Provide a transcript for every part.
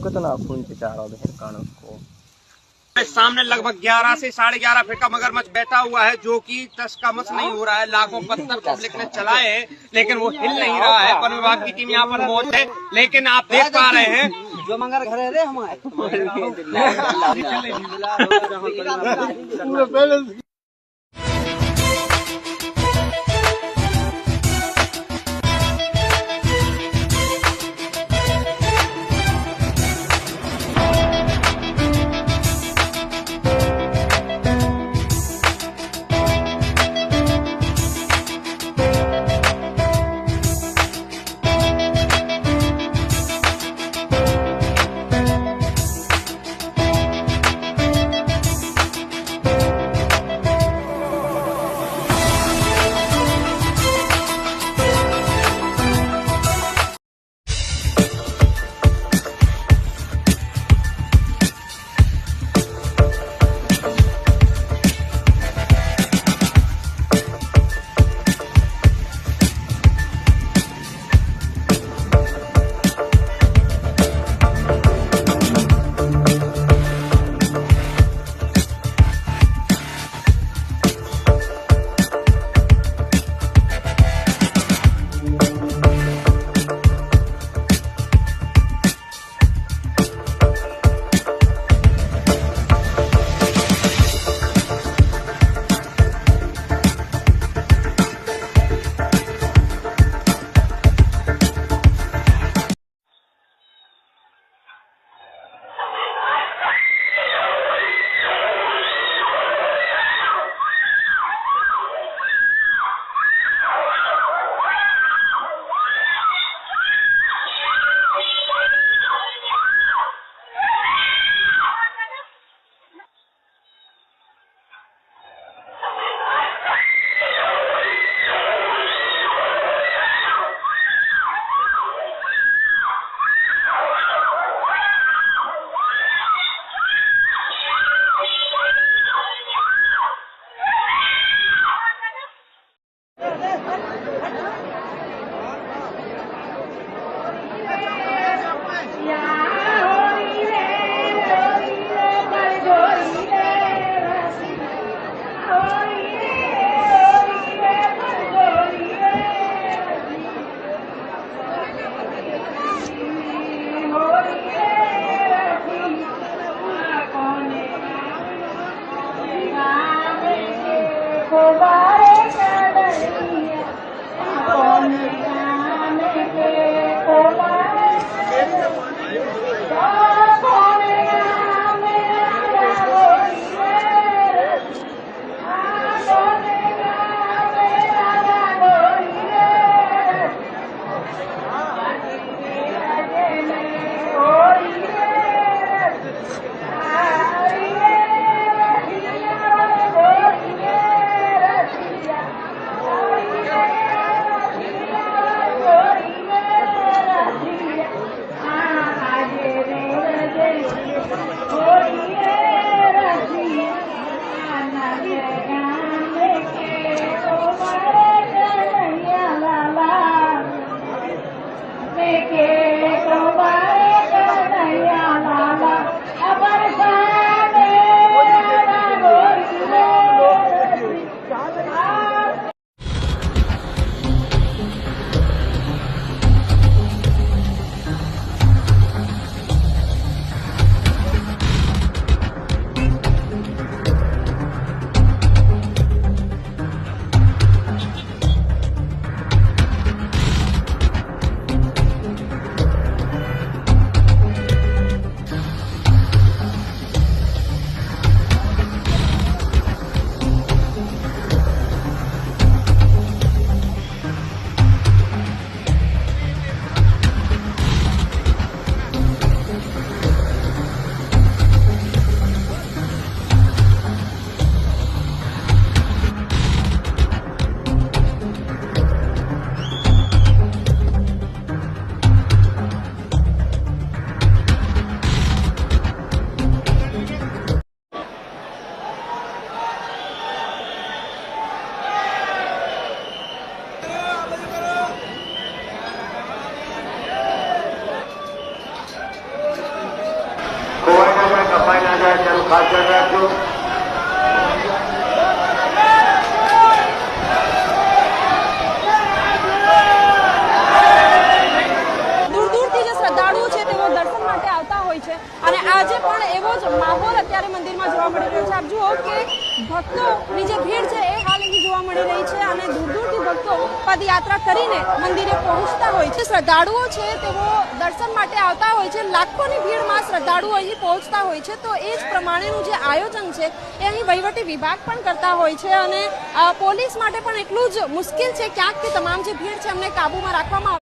कितना खून पिचा रहा है कानून को। सामने लगभग 11 से 11.5 फीट का मगरमच्छ बैठा हुआ है, जो कि 10 का मस नहीं हो रहा है। लाखों पत्थर पब्लिक ने चलाए हैं, लेकिन वो हिल नहीं रहा है। वन विभाग की टीम यहाँ पर मौजूद है, लेकिन आप देख पा रहे हैं जो मंगर घर है हमारे ખાસ ધ્યાન રાખજો. દૂર દૂરથી જે શ્રદ્ધાળુઓ છે તેઓ દર્શન માટે આવતા હોય છે અને આજે પણ એવો જ માહોલ અત્યારે મંદિરમાં જોવા મળી રહ્યો છે. આપ જુઓ કે ભક્તોની જે ભીડ છે એ હાલ અહીં જોવા મળી રહી છે અને દૂર દૂરથી ભક્તો પદયાત્રા કરીને મંદિરે પહોંચતા હોય છે. શ્રદ્ધાળુઓ છે તેઓ દર્શન માટે આવતા હોય છે. લાખોની ભીડમાં શ્રદ્ધાળુઓ અહીં પહોંચતા હોય છે. તો એ જ પ્રમાણેનું જે આયોજન છે એ અહીં વહીવટી વિભાગ પણ કરતા હોય છે અને પોલીસ માટે પણ એટલું જ મુશ્કેલ છે ક્યાંક કે તમામ જે ભીડ છે એમને કાબૂમાં રાખવામાં આવે.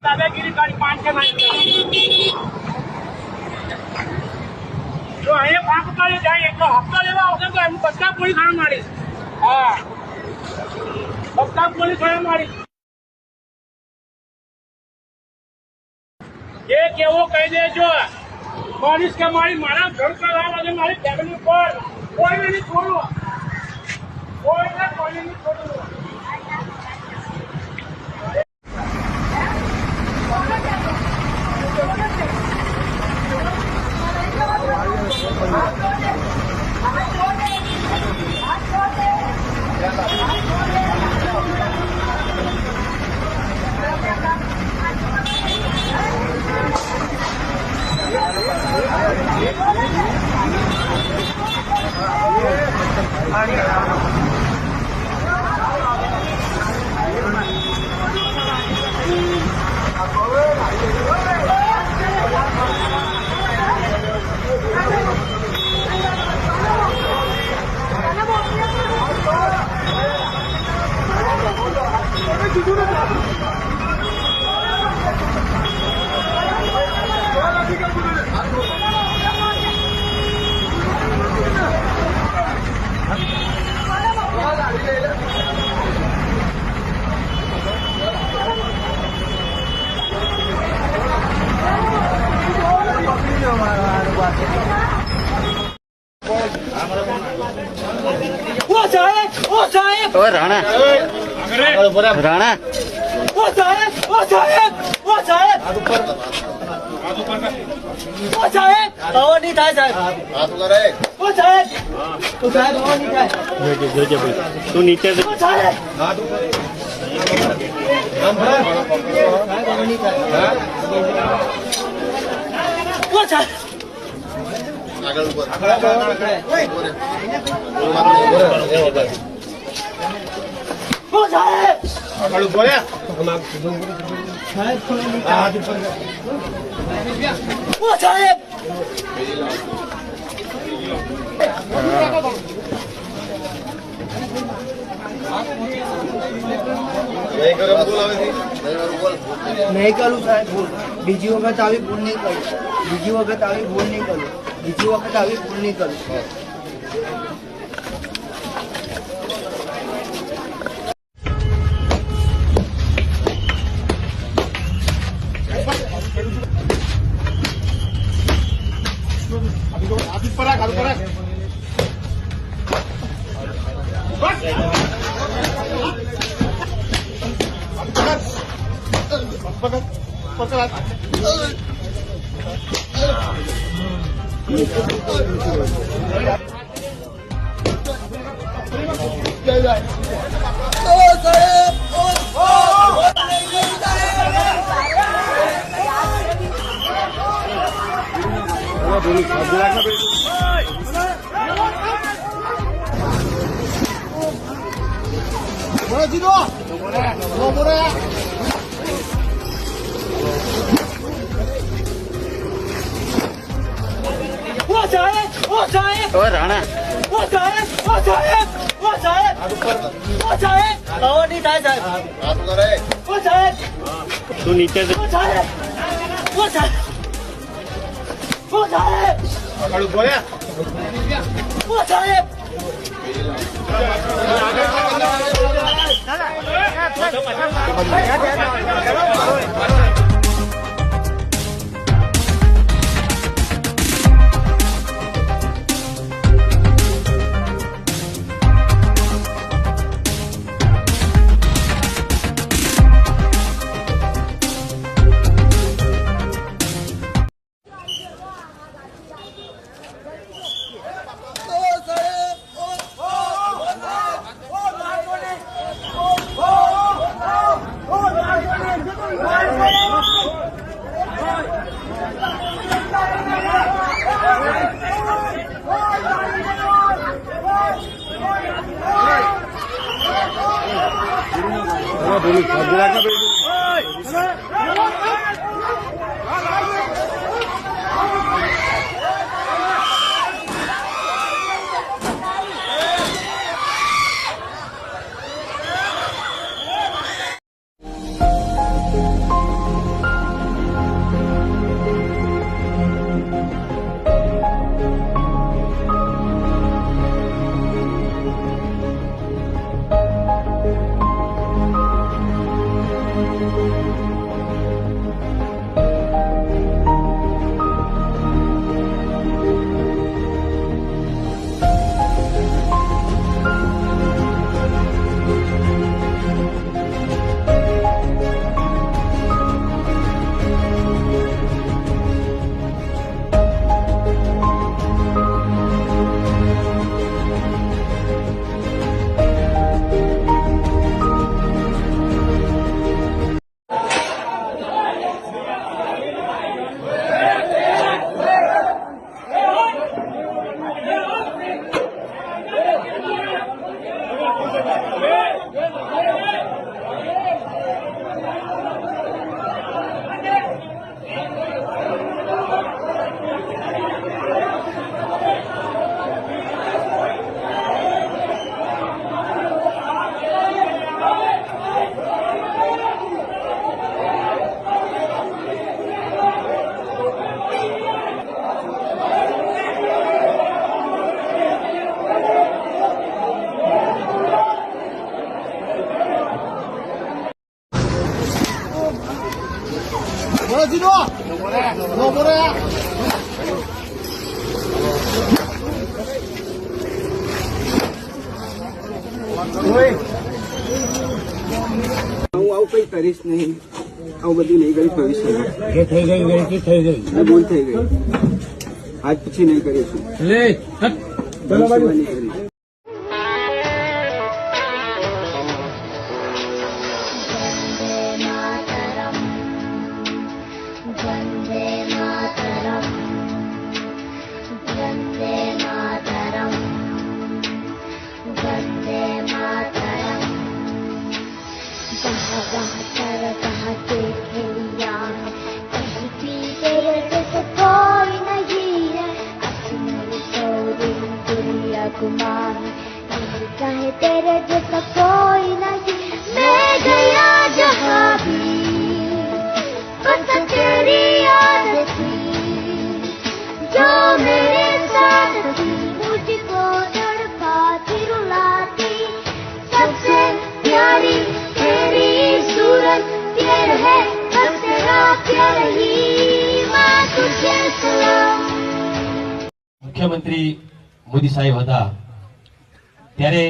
દાદાગીરી કરી 5 જો અહીંયા પાક ઉતારી જાય તો હપ્તા લેવા આવશે તો એમ બધા પોલીસ ખાણ મારીશ. હા, બધા પોલીસ ખાણ મારીશ. જે કેવો કહી દેજો પોલીસ કે મારા ઘર કરવા અને મારી ફેમિલી પર કોઈને નહીં છોડવું, કોઈને નહીં છોડવું. રાણા તું નીચે નહીં કરું સાહેબ ભૂલ. બીજી વખત આવી ભૂલ નહીં કરું. બીજી વખત આવી ભૂલ નહીં કરું. બીજી વખત આવી ભૂલ નહીં કરું. તું નીચે હું આવું કઈ કરીશ નહીં, આવું બધું નહીં કરીશ ભવિષ્યમાં. જે થઈ ગઈ ગલતી થઈ ગઈ. ભૂલ થઈ ગઈ, આજ પછી નહીં કરીશું. ભવિષ્યમાં નહીં કરીશ. चाहे तेरे जैसा कोई नहीं, मैं गया जहाँ भी बस तेरी याद थी जो मेरे साथ थी, मुझको तड़पाती रुलाती, सबसे प्यारी तेरी सूरत तेरे है, बस तेरा प्यार ही मैं तुझे सलाम. મુખ્યમંત્રી મોદી સાહેબ હતા ત્યારે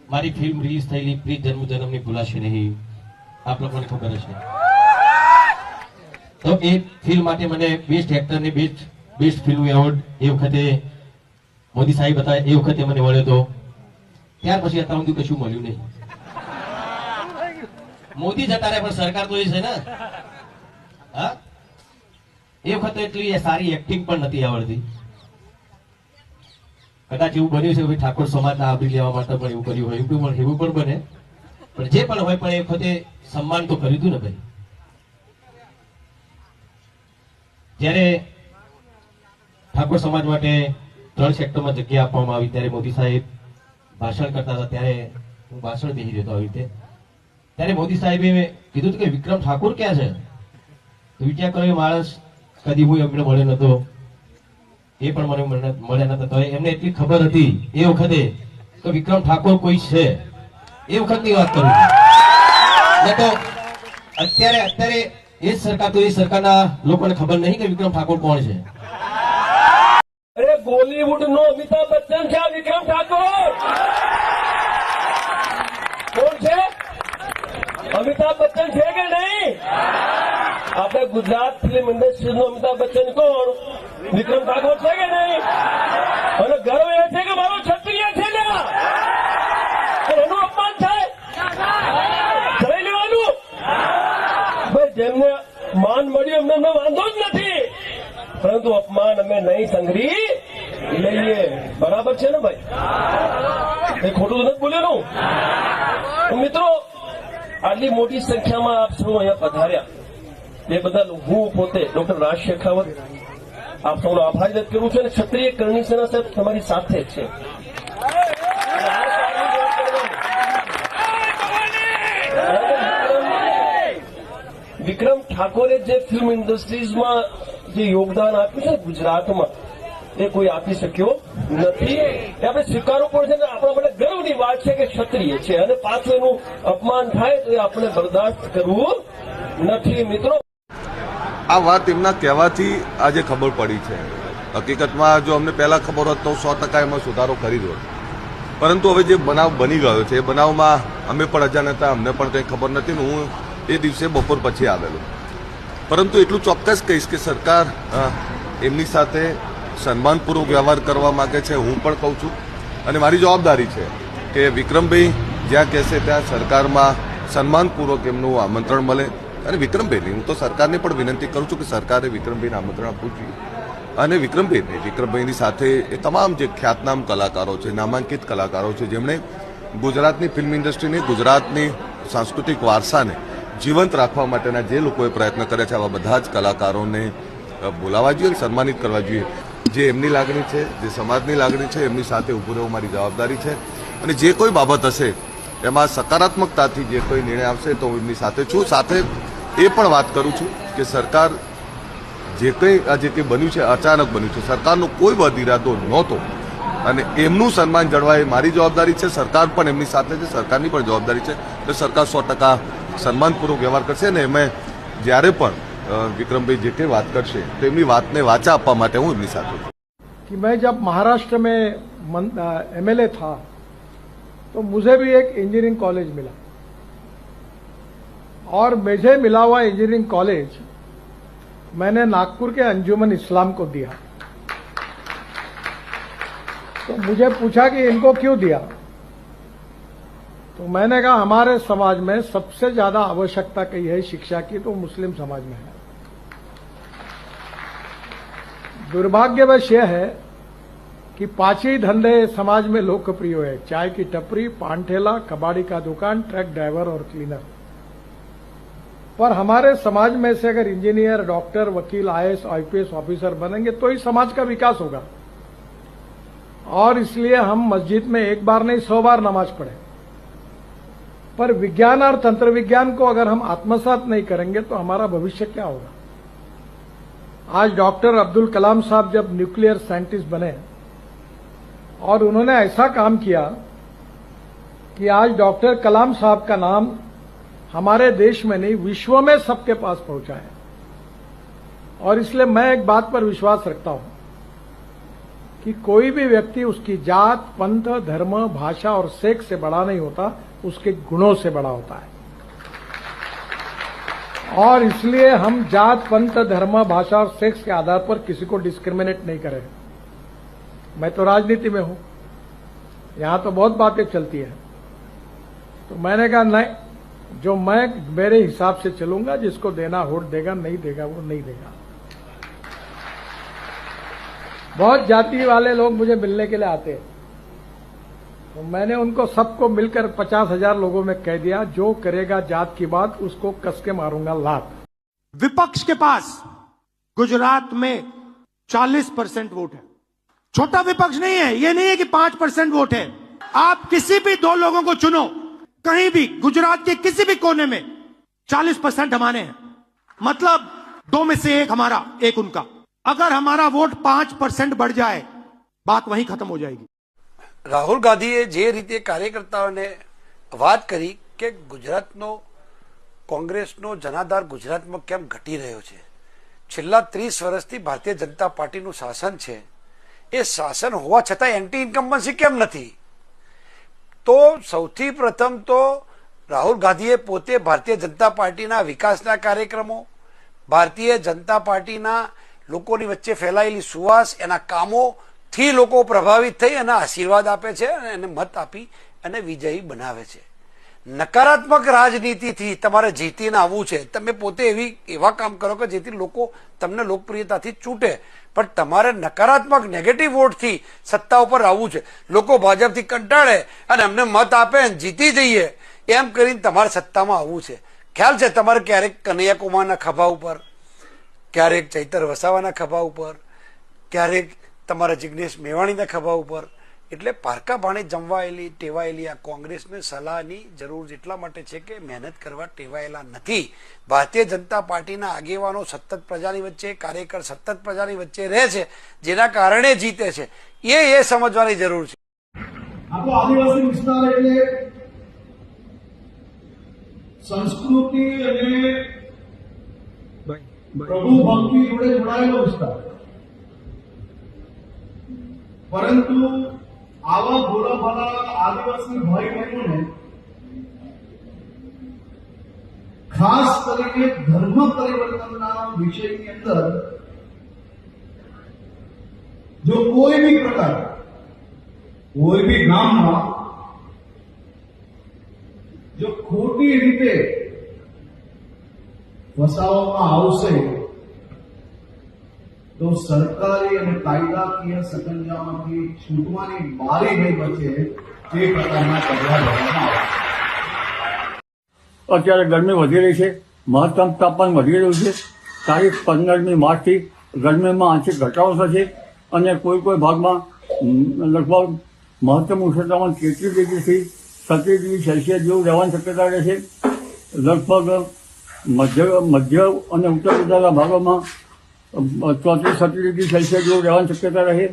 મારી ફિલ્મ રિલીઝ થયેલી પ્રીત જન્મની ભૂલાશે નહીં, આપ લોકોને ખબર હશે. તો એ ફિલ્મ માટે મને બેસ્ટ એક્ટર ને બેસ્ટ ફિલ્મ એવોર્ડ એ વખતે મોદી સાહેબ હતા, એ વખતે મને મળ્યો હતો. ત્યાર પછી અત્યાર સુધી કશું મળ્યું નહીં. મોદી જતા રહ્યા પણ સરકાર તો એ છે ને. હા, એ વખતે એટલી સારી એક્ટિંગ પણ નથી આવડતી. કદાચ એવું બન્યું છે કે ઠાકોર સમાજના આવરી લેવા માટે પણ એવું કર્યું હોય, એવું પણ બને. પણ જે પણ હોય, પણ એ વખતે સન્માન તો કર્યું હતું ને ભાઈ. જ્યારે ઠાકોર સમાજ માટે 3 સેક્ટરમાં જગ્યા આપવામાં આવી, ત્યારે મોદી સાહેબ ભાષણ કરતા હતા, ત્યારે હું ભાષણ બેસી રહ્યો હતો આવી રીતે. ત્યારે મોદી સાહેબે કીધું હતું કે વિક્રમ ઠાકોર ક્યાં છે? તો વિચાર કર્યો, માણસ કદી હું એમને મળ્યો નતો, એ પણ મને મળ્યા નતા. તો એમને એટલી ખબર હતી એ વખતે કે વિક્રમ ઠાકોર કોઈ છે. એ વખતની વાત કરું તો અત્યારે એ સરકાર તો એ સરકારના લોકોને ખબર નહીં કે વિક્રમ ઠાકોર કોણ છે. અરે બોલીવુડ નો અમિતાભ બચ્ચન છે વિક્રમ ઠાકોર. કોણ છે? અમિતાભ બચ્ચન છે કે નહીં? આપણે ગુજરાત ફિલ્મ ઇન્ડસ્ટ્રી નો અમિતાભ બચ્ચન કોણ? વિક્રમ ઠાકોર છે કે નહીં? અને ગર્વ એ છે કે મારો ક્ષત્રિય છે ને, એનું અપમાન થાય જઈ લેવાનું. ભાઈ જેમને માન મળ્યું એમને વાંધો જ નથી, પરંતુ અપમાન અમે નહીં સંઘરી લઈએ. બરાબર છે ને ભાઈ? એ ખોટું નથી બોલ્યું. મિત્રો, આટલી મોટી સંખ્યામાં આપ સૌ અહીંયા પધાર્યા એ બદલ હું પોતે ડોક્ટર રાજ શેખાવત આપ સૌનો આભાર વ્યક્ત કરું છું. અને ક્ષત્રિય કરણી સેના સાહેબ તમારી સાથે છે. વિક્રમ ઠાકોરે જે ફિલ્મ ઇન્ડસ્ટ્રીઝમાં જે યોગદાન આપ્યું છે ગુજરાતમાં, એ કોઈ આપી શક્યો નથી. એ આપણે સ્વીકારવું પડશે ને આપણા માટે ગર્વની વાત છે કે ક્ષત્રિય છે, અને પાછું એનું અપમાન થાય તો એ આપણે બરદાસ્ત કરવું નથી. મિત્રો, આ વાત એમના કહેવાથી આજે ખબર પડી છે. હકીકતમાં જો અમને પહેલા ખબર હોત તો 100% એમાં સુધારો કરી દો. પરંતુ હવે જે બનાવ બની ગયો છે એ બનાવમાં અમે પણ અજાણ હતા, અમને પણ કંઈ ખબર નથી. હું એ દિવસે બપોર પછી આવેલો. પરંતુ એટલું ચોક્કસ કહીશ કે સરકાર એમની સાથે સન્માનપૂર્વક વ્યવહાર કરવા માંગે છે. હું પણ કહું છું અને મારી જવાબદારી છે કે વિક્રમભાઈ જ્યાં કહેશે ત્યાં સરકારમાં સન્માનપૂર્વક એમનું આમંત્રણ મળે. અને વિક્રમભાઈને હું તો સરકારને પણ વિનંતી કરું છું કે સરકારે વિક્રમભાઈને આમંત્રણ આપવું જોઈએ. અને વિક્રમભાઈની સાથે એ તમામ જે ખ્યાતનામ કલાકારો છે, નામાંકિત કલાકારો છે, જેમણે ગુજરાતની ફિલ્મ ઇન્ડસ્ટ્રીને, ગુજરાતની સાંસ્કૃતિક વારસાને જીવંત રાખવા માટેના જે લોકોએ પ્રયત્ન કર્યા છે, આવા બધા જ કલાકારોને બોલાવવા જોઈએ અને સન્માનિત કરવા જોઈએ. જે એમની લાગણી છે, જે સમાજની લાગણી છે, એમની સાથે ઊભું રહેવું મારી જવાબદારી છે. અને જે કોઈ બાબત હશે એમાં સકારાત્મકતાથી જે કોઈ નિર્ણય આવશે તો હું એમની સાથે છું. સાથે એ પણ વાત કરું છું કે સરકાર જે કંઈ બન્યું છે અચાનક બન્યું છે, સરકારનો કોઈ બદ ઇરાદો નહોતો અને એમનું સન્માન જળવાય મારી જવાબદારી છે. સરકાર પણ એમની સાથે છે, સરકારની પણ જવાબદારી છે. એટલે સરકાર 100% સન્માનપૂર્વક વ્યવહાર કરશે. અને એમાં જ્યારે પણ विक्रम भाई जी के बात करशे तो एमनी बात ने वाचा आपवा माटे हूँ एमनी साथे कि मैं जब महाराष्ट्र में एमएलए था तो मुझे भी एक इंजीनियरिंग कॉलेज मिला और मुझे मिला हुआ इंजीनियरिंग कॉलेज मैंने नागपुर के अंजुमन इस्लाम को दिया। तो मुझे पूछा कि इनको क्यों दिया, तो मैंने कहा हमारे समाज में सबसे ज्यादा आवश्यकता कही है शिक्षा की तो मुस्लिम समाज में है। दुर्भाग्यवश यह है कि 5 ही धंधे समाज में लोकप्रिय है, चाय की टपरी, पान ठेला, कबाड़ी का दुकान, ट्रक ड्राइवर और क्लीनर। पर हमारे समाज में से अगर इंजीनियर, डॉक्टर, वकील, आईएएस, आईपीएस ऑफिसर बनेंगे तो ही समाज का विकास होगा। और इसलिए हम मस्जिद में एक बार नहीं 100 बार नमाज पढ़े, पर विज्ञान और तंत्र विज्ञान को अगर हम आत्मसात नहीं करेंगे तो हमारा भविष्य क्या होगा। आज डॉक्टर अब्दुल कलाम साहब जब न्यूक्लियर साइंटिस्ट बने और उन्होंने ऐसा काम किया कि आज डॉक्टर कलाम साहब का नाम हमारे देश में नहीं विश्व में सबके पास पहुंचा है। और इसलिए मैं एक बात पर विश्वास रखता हूं कि कोई भी व्यक्ति उसकी जात, पंथ, धर्म, भाषा और सेक्स से बड़ा नहीं होता, उसके गुणों से बड़ा होता है। और इसलिए हम जात, पंथ, धर्म, भाषा और सेक्स के आधार पर किसी को डिस्क्रिमिनेट नहीं करें। मैं तो राजनीति में हूं, यहां तो बहुत बातें चलती है, तो मैंने कहा नहीं, जो मैं मेरे हिसाब से चलूंगा, जिसको देना वोट देगा, नहीं देगा वो नहीं देगा। बहुत जाति वाले लोग मुझे मिलने के लिए आते हैं, तो मैंने उनको सबको मिलकर 50,000 लोगों में कह दिया, जो करेगा जात की बात उसको कस के मारूंगा लात। विपक्ष के पास गुजरात में 40% वोट है। छोटा विपक्ष नहीं है, ये नहीं है कि 5% वोट है। आप किसी भी दो लोगों को चुनो, कहीं भी गुजरात के किसी भी कोने में 40% हमारे हैं, मतलब 2 में से 1 हमारा, 1 उनका। अगर हमारा वोट 5% बढ़ जाए, बात वहीं खत्म हो जाएगी। રાહુલ ગાંધીએ જે રીતે કાર્યકર્તાઓને વાત કરી કે ગુજરાતનો કોંગ્રેસનો જનાધાર ગુજરાતમાં કેમ ઘટી રહ્યો છે, છેલ્લા 30 વર્ષથી ભારતીય જનતા પાર્ટીનું શાસન છે, એ શાસન હોવા છતાં એન્ટી ઇન્કમ્બન્સી કેમ નથી? તો સૌથી પ્રથમ તો રાહુલ ગાંધીએ પોતે ભારતીય જનતા પાર્ટીના વિકાસના કાર્યક્રમો, ભારતીય જનતા પાર્ટીના લોકોની વચ્ચે ફેલાયેલી સુવાસ, એના કામો થી લોકો પ્રભાવિત થઈ અને આશીર્વાદ આપે છે અને એને મત આપી અને વિજયી બનાવે છે। નકારાત્મક રાજનીતિથી તમારે જીતીને આવવું છે, તમે પોતે એવા કામ કરો કે જેથી લોકો તમને લોકપ્રિયતાથી ચૂંટે, પણ તમારે નકારાત્મક નેગેટિવ વોટથી સત્તા ઉપર આવવું છે। લોકો ભાજપથી કંટાળે અને અમને મત આપે અને જીતી જઈએ એમ કરીને તમારે સત્તામાં આવવું છે। ખ્યાલ છે તમારે ક્યારેક કનૈયા કુમારના ખભા ઉપર, ક્યારેક ચૈતર વસાવાના ખભા ઉપર, ક્યારેક તમારા જિગ્નેશ મેવાણીના ખભા ઉપર, એટલે પારકા ભાણે જમવાયેલી ટેવાયેલી આ કોંગ્રેસને સલાહની જરૂર એટલા માટે છે કે મહેનત કરવા ટેવાયેલા નથી। ભારતીય જનતા પાર્ટીના આગેવાનો સતત પ્રજાની વચ્ચે, કાર્યકર સતત પ્રજાની વચ્ચે રહે છે, જેના કારણે જીતે છે, એ સમજવાની જરૂર છે। આપણો આદિવાસી વિસ્તાર એટલે સંસ્કૃતિ અને પ્રભુ ભક્તિ જોડે જોડાયેલો વિસ્તાર, પરંતુ આવા ભોળા ભાલા આદિવાસી ભાઈ બહેનોને ખાસ કરીને ધર્મ પરિવર્તનના વિષયની અંદર જો કોઈ બી પ્રકાર, કોઈ બી ગામમાં જો ખોટી રીતે વસાવવામાં આવશે તો સરકારી અને કાયદાકીય સકંજામાંથી છૂટવાની બારી નહીં બચે, તે પ્રકારના પગલાં લેવામાં આવે। અત્યારે ગરમી વધી રહી છે, મહત્તમ તાપમાન વધી રહ્યું છે। તારીખ 15મી માર્ચથી ગરમીમાં આંશિક ઘટાડો થશે અને કોઈ ભાગમાં લગભગ મહત્તમ ઉષ્ણતામાન 33 ડિગ્રીથી 37 ડિગ્રી સેલ્સિયસ જેવું રહેવાની શક્યતા રહેશે। લગભગ મધ્ય અને ઉત્તર ગુજરાતના ભાગોમાં 34-37 ડિગ્રી સેલ્સિયસ જેવું રહેવાની શક્યતા રહે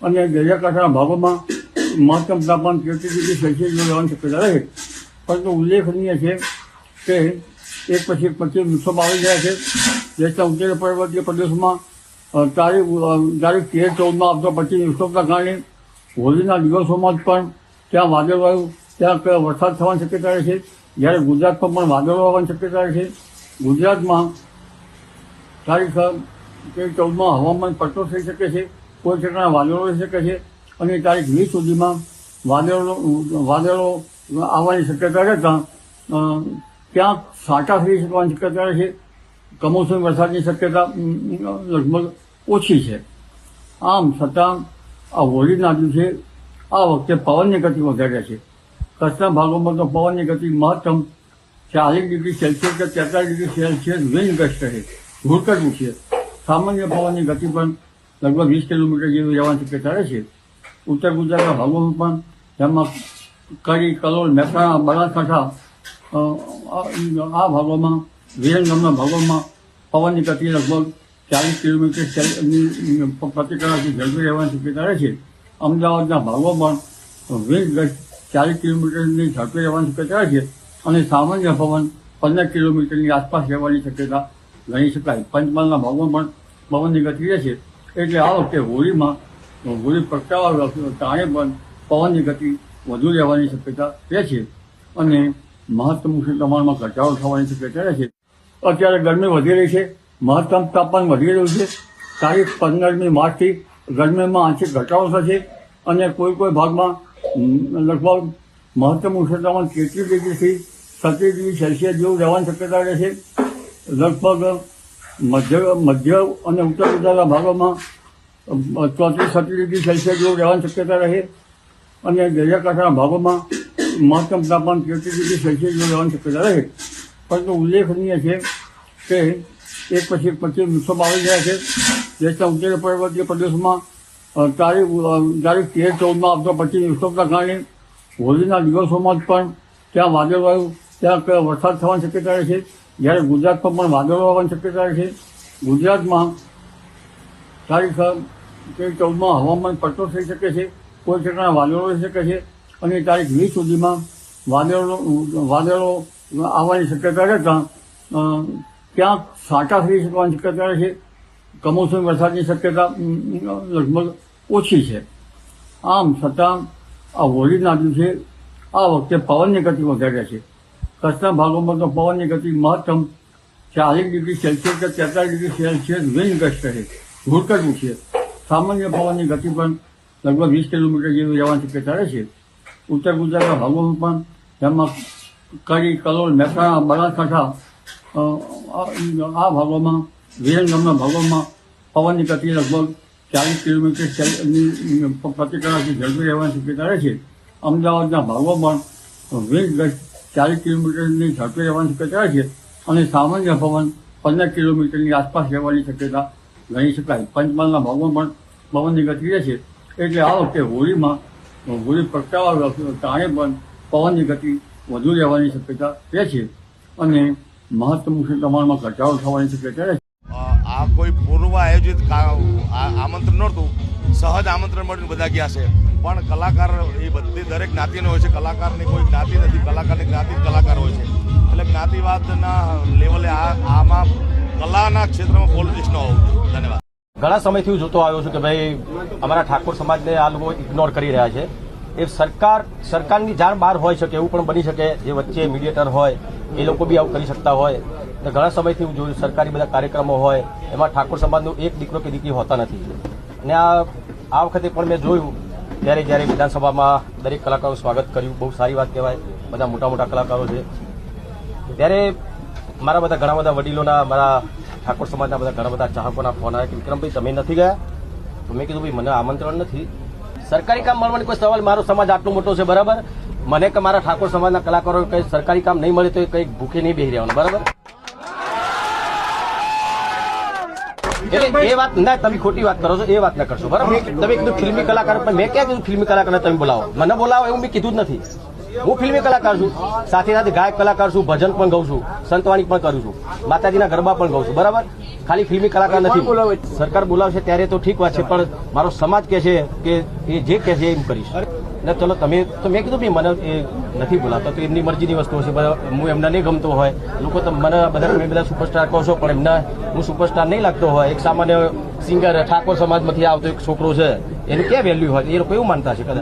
અને દરિયાકાંઠાના ભાગોમાં મહત્તમ તાપમાન 33 ડિગ્રી સેલ્સિયસ જેવું રહેવાની શક્યતા રહે। પરંતુ ઉલ્લેખનીય છે કે એક પછી 25 વિશ્વમાં આવી ગયા છે। દેશના ઉત્તર પર્વતીય પ્રદેશમાં તારીખ 13-14માં આવતો 25 વિશ્વના કારણે હોળીના દિવસોમાં જ પણ ત્યાં વાદળવાયુ, ત્યાં વરસાદ થવાની શક્યતા રહે છે, જ્યારે ગુજરાતમાં પણ વાદળો આવવાની શક્યતા રહે છે। ગુજરાતમાં તારીખ 13-14માં હવામાન પલટો થઈ શકે છે, કોઈ પ્રકારના વાદળો રહી શકે છે અને તારીખ 20 સુધીમાં વાદળો આવવાની શક્યતા રહેતા ક્યાંક છાંટા થઈ શકવાની શક્યતા રહે છે। કમોસમી વરસાદની શક્યતા લગભગ ઓછી છે। આમ છતાં આ હોળીના દિવસે આ વખતે પવનની ગતિ વધારે છે। કચ્છના ભાગોમાં તો પવનની ગતિ મહત્તમ 40 ડિગ્રી સેલ્સિયસ કે 43 ડિગ્રી સેલ્સિયસ વિન્ડ ગસ્ટ રહે, ધૂળકટું છે। સામાન્ય પવનની ગતિ પણ લગભગ 20 કિલોમીટર જેવી રહેવાની શક્યતા રહે છે। ઉત્તર ગુજરાતના ભાગોમાં પણ, જેમાં કડી, કલોલ, મહેસાણા, બનાસકાંઠા આ ભાગોમાં, વિરંગામના ભાગોમાં પવનની ગતિ લગભગ 40 કિલોમીટર પ્રતિ કલાકથી ઝડપી રહેવાની શક્યતા રહે છે। અમદાવાદના ભાગોમાં વિન્ડ ગસ્ટ 40 કિલોમીટરની ઝડપે રહેવાની શક્યતા રહે છે અને સામાન્ય પવન 15 કિલોમીટરની આસપાસ રહેવાની શક્યતા ગણી શકાય। પંચમહાલના ભાગોમાં પણ પવનની ગતિ રહેશે। એટલે આ વખતે હોળીમાં હોળી પ્રગટાવવા ટાણે પણ પવનની ગતિ વધુ રહેવાની શક્યતા રહે છે અને મહત્તમ ઉષ્ણ પ્રમાણમાં ઘટાડો થવાની શક્યતા રહે છે. અત્યારે ગરમી વધી રહી છે, મહત્તમ તાપમાન વધી રહ્યું છે. તારીખ 15મી માર્ચથી ગરમીમાં આંશિક ઘટાડો થશે અને કોઈ ભાગમાં લગભગ મહત્તમ ઉષ્ણ તાપમાન 33 ડિગ્રીથી 37 ડિગ્રી સેલ્સિયસ જેવું રહેવાની શક્યતા રહે છે. લગભગ મધ્ય અને ઉત્તર ગુજરાતના ભાગોમાં 34-37 ડિગ્રી સેલ્સિયસ જેવું રહેવાની શક્યતા રહે અને દરિયાકાંઠાના ભાગોમાં મહત્તમ તાપમાન 33 ડિગ્રી સેલ્સિયસ જેવું રહેવાની શક્યતા રહે. પરંતુ ઉલ્લેખનીય છે કે એક પછી વિક્ષોભ આવી રહ્યા છે. દેશના ઉત્તરીય પર્વતીય પ્રદેશમાં તારીખ 13-14માં આવતો પશ્ચિમ વિક્ષોભના કારણે હોળીના દિવસોમાં જ પણ ત્યાં વાદળવાયુ ત્યાં વરસાદ થવાની શક્યતા રહે છે. જ્યારે ગુજરાતમાં પણ વાદળો આવવાની શક્યતા રહે છે. ગુજરાતમાં તારીખ 13-14માં હવામાન પલટો થઈ શકે છે, કોઈ પ્રકારના વાદળો રહી શકે છે અને તારીખ 20 સુધીમાં વાદળો આવવાની શક્યતા રહેતા ક્યાંક છાંટા થઈ શકવાની શક્યતા રહે છે. કમોસમી વરસાદની શક્યતા લગભગ ઓછી છે. આમ છતાં આ હોળીના દિવસે આ વખતે પવનની ગતિ વધારે છે. કચ્છના ભાગોમાં તો પવનની ગતિ મહત્તમ 40 ડિગ્રી સેલ્સિયસ કે 43 ડિગ્રી સેલ્સિયસ વિન્ડ ગસ્ટ રહે, ઘૂરકટવું છે. સામાન્ય પવનની ગતિ પણ લગભગ 20 કિલોમીટર જેવી રહેવાની શક્યતા રહે છે. ઉત્તર ગુજરાતના ભાગોમાં પણ જેમાં કડી, કલોલ, મહેસાણા, બનાસકાંઠા આ ભાગોમાં વિરંગામના ભાગોમાં પવનની ગતિ લગભગ 40 કિલોમીટર પ્રતિ કલાકથી ઝડપી રહેવાની શક્યતા રહે છે. અમદાવાદના ભાગોમાં વિન્ડ ગસ્ટ 40 કિલોમીટરની ઝડપે રહેવાની શક્યતા રહે છે અને સામાન્ય પવન 15 કિલોમીટરની આસપાસ રહેવાની શક્યતા ગણી શકાય. પંચમહાલના ભાગોમાં પણ પવનની ગતિ રહે છે. એટલે આ વખતે હોળી પ્રગટાવવા ટાણે પણ પવનની ગતિ વધુ રહેવાની શક્યતા રહે છે અને મહત્તમ ઉષ્ણ પ્રમાણમાં ઘટાડો થવાની શક્યતા રહે છે. આ કોઈ પૂર્વ આયોજિત આમંત્રણ નહોતું, સહજ આમંત્રણ મળીને બધા ગયા છે. પણ કલાકાર એ બધી દરેક જ્ઞાતિનો હોય છે. કલાકારની કોઈ જ્ઞાતિ નથી, કલાકારની જ્ઞાતિ કલાકાર હોય છે. એટલે જ્ઞાતિવાદના લેવલે આમાં કલાના ક્ષેત્રમાં પોલિટિક્સ ન હોવું જોઈએ. ધન્યવાદ. ઘણા સમયથી હું જોતો આવ્યો છું કે ભાઈ અમારા ઠાકોર સમાજને આ લોકો ઇગ્નોર કરી રહ્યા છે. એ સરકારની જાણ બહાર હોય શકે, એવું પણ બની શકે જે વચ્ચે મીડિયેટર હોય એ લોકો બી આવું કરી શકતા હોય. ઘણા સમયથી હું જોયું સરકારી બધા કાર્યક્રમો હોય એમાં ઠાકોર સમાજનો એક દીકરો કે દીકરી હોતા નથી. અને આ વખતે પણ મેં જોયું જ્યારે વિધાનસભામાં દરેક કલાકારો સ્વાગત કર્યું, બહુ સારી વાત કહેવાય. બધા મોટા કલાકારો છે. ત્યારે મારા બધા ઘણા બધા વડીલોના, મારા ઠાકોર સમાજના બધા ઘણા બધા ચાહકોના ફોન આવ્યા કે વિક્રમભાઈ તમે નથી ગયા? તો મેં કીધું ભાઈ મને આમંત્રણ નથી. સરકારી કામ મળવાની કોઈ સવાલ, મારો સમાજ આટલો મોટો છે બરાબર, મને કે મારા ઠાકોર સમાજના કલાકારો કઈ સરકારી કામ નહીં મળે તો એ કઈ ભૂખે નહીં બેસી રહેવાનું બરાબર. એટલે એ વાત ના, તમે ખોટી વાત કરો છો, એ વાત ના કરશો બરાબર. તમે કીધું ફિલ્મી કલાકાર, પણ મેં ક્યાં કીધું ફિલ્મી કલાકારને તમે બોલાવો? મને બોલાવો એવું મેં કીધું જ નથી. હું ફિલ્મી કલાકાર છું, સાથે ગાયક કલાકાર છું, ભજન પણ ગાઉં છું, સંતવાણી પણ કરું છું, માતાજીના ગરબા પણ ગાઉં છું બરાબર. ખાલી ફિલ્મી કલાકાર નથી. સરકાર બોલાવશે ત્યારે તો ઠીક વાત છે, પણ મારો સમાજ કહે છે કે એ જે કહે છે એમ કરીશ. ને ચલો તમે તો મેં કીધું ભાઈ મને એ નથી બોલાવતા તો એમની મરજીની વસ્તુ હશે. હું એમને નહીં ગમતો હોય, લોકો તો મને બધા સુપરસ્ટાર કહો છો પણ એમને હું સુપરસ્ટાર નહીં લાગતો હોય. એક સામાન્ય સિંગર ઠાકોર સમાજમાંથી આવતો એક છોકરો છે એનું ક્યાં વેલ્યુ હોય? એ લોકો એવું માનતા છે કદાચ.